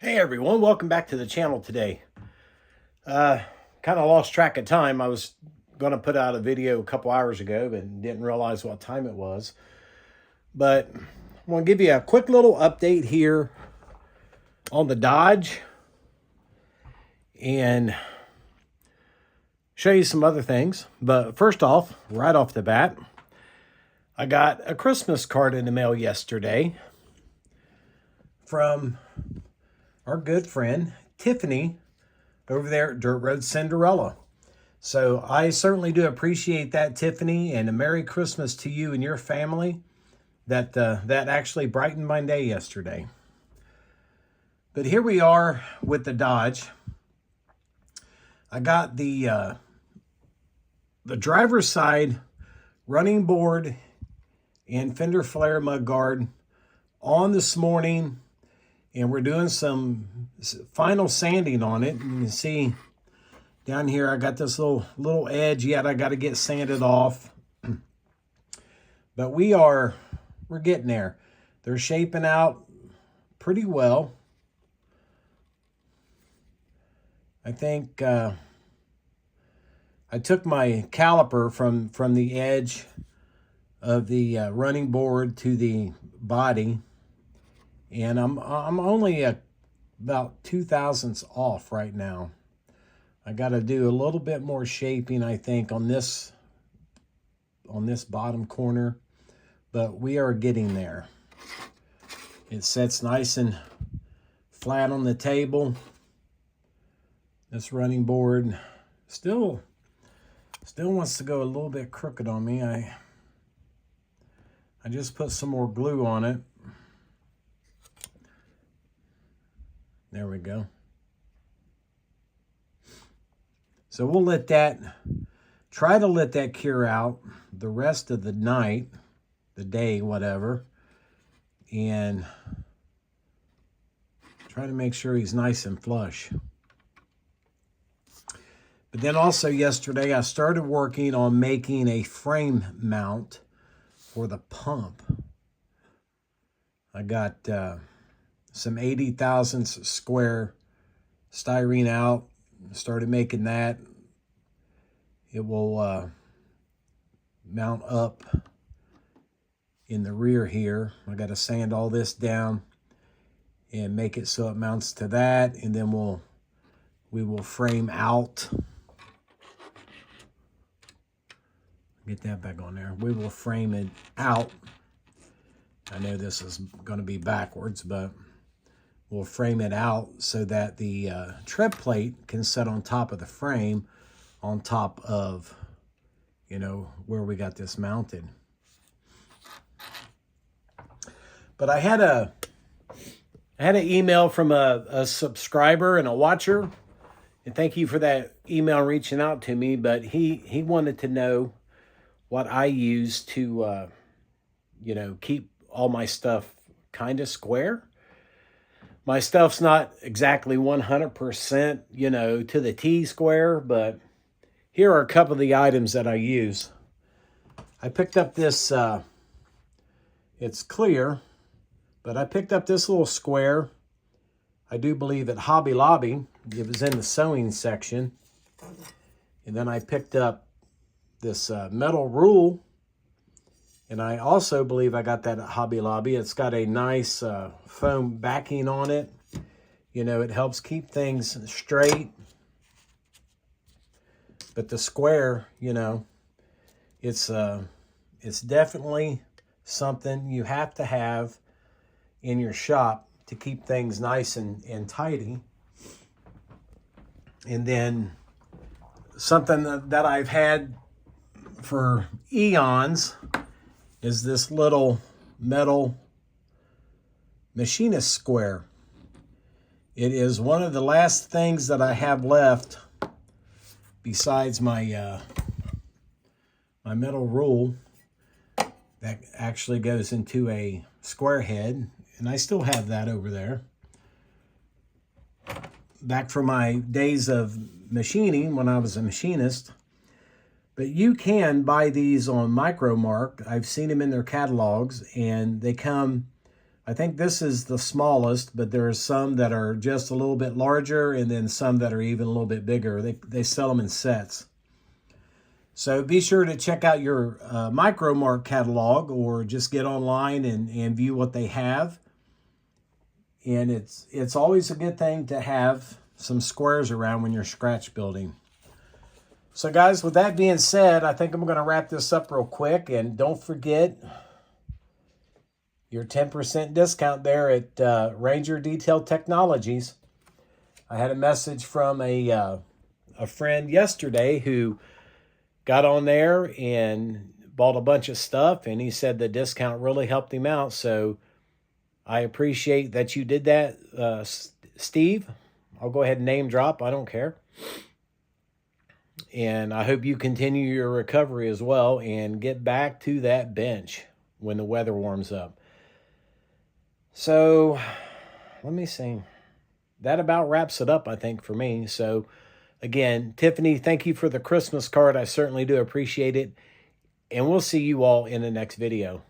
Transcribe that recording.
Hey everyone, welcome back to the channel today. Kind of lost track of time. I was going to put out a video a couple hours ago, but didn't realize what time it was. But I'm going to give you a quick little update here on the Dodge and show you some other things. But first off, right off the bat, I got a Christmas card in the mail yesterday from our good friend Tiffany over there at Dirt Road Cinderella. So I certainly do appreciate that, Tiffany, and a Merry Christmas to you and your family. That actually brightened my day yesterday. But here we are with the Dodge. I got the driver's side running board and fender flare mud guard on this morning, and we're doing some final sanding on it. You can see down here I got this little edge yet I got to get sanded off. But we're getting there. They're shaping out pretty well. I think I took my caliper from the edge of the running board to the body, and I'm only about 2 thousandths off right now. I got to do a little bit more shaping, I think, on this bottom corner, but we are getting there. It sits nice and flat on the table. This running board still wants to go a little bit crooked on me. I just put some more glue on it. There we go. So we'll try to let that cure out the rest of the night, the day, whatever, and try to make sure he's nice and flush. But then also yesterday, I started working on making a frame mount for the pump. I got some 80 thousandths square styrene out. Started making that. It will mount up in the rear here. I got to sand all this down and make it so it mounts to that, and then we will frame out. Get that back on there. We will frame it out. I know this is going to be backwards, but we'll frame it out so that the tread plate can sit on top of the frame, on top of, where we got this mounted. But I had an email from a subscriber and a watcher, and thank you for that email reaching out to me. But he wanted to know what I use to, keep all my stuff kind of square. My stuff's not exactly 100%, to the T square, but here are a couple of the items that I use. I picked up this, it's clear, but I picked up this little square. I do believe at Hobby Lobby. It was in the sewing section. And then I picked up this metal rule, and I also believe I got that at Hobby Lobby. It's got a nice foam backing on it. It helps keep things straight. But the square, it's definitely something you have to have in your shop to keep things nice and tidy. And then something that I've had for eons is this little metal machinist square. It is one of the last things that I have left besides my my metal rule that actually goes into a square head, and I still have that over there. Back from my days of machining when I was a machinist. But you can buy these on Micromark. I've seen them in their catalogs, and they come, I think this is the smallest, but there are some that are just a little bit larger and then some that are even a little bit bigger. They sell them in sets. So be sure to check out your Micromark catalog, or just get online and view what they have. And it's always a good thing to have some squares around when you're scratch building. So guys, with that being said, I think I'm going to wrap this up real quick. And don't forget your 10% discount there at Ranger Detail Technologies. I had a message from a friend yesterday who got on there and bought a bunch of stuff, and he said the discount really helped him out. So I appreciate that you did that, Steve. I'll go ahead and name drop. I don't care. And I hope you continue your recovery as well and get back to that bench when the weather warms up. So let me see. That about wraps it up, I think, for me. So again, Tiffany, thank you for the Christmas card. I certainly do appreciate it. And we'll see you all in the next video.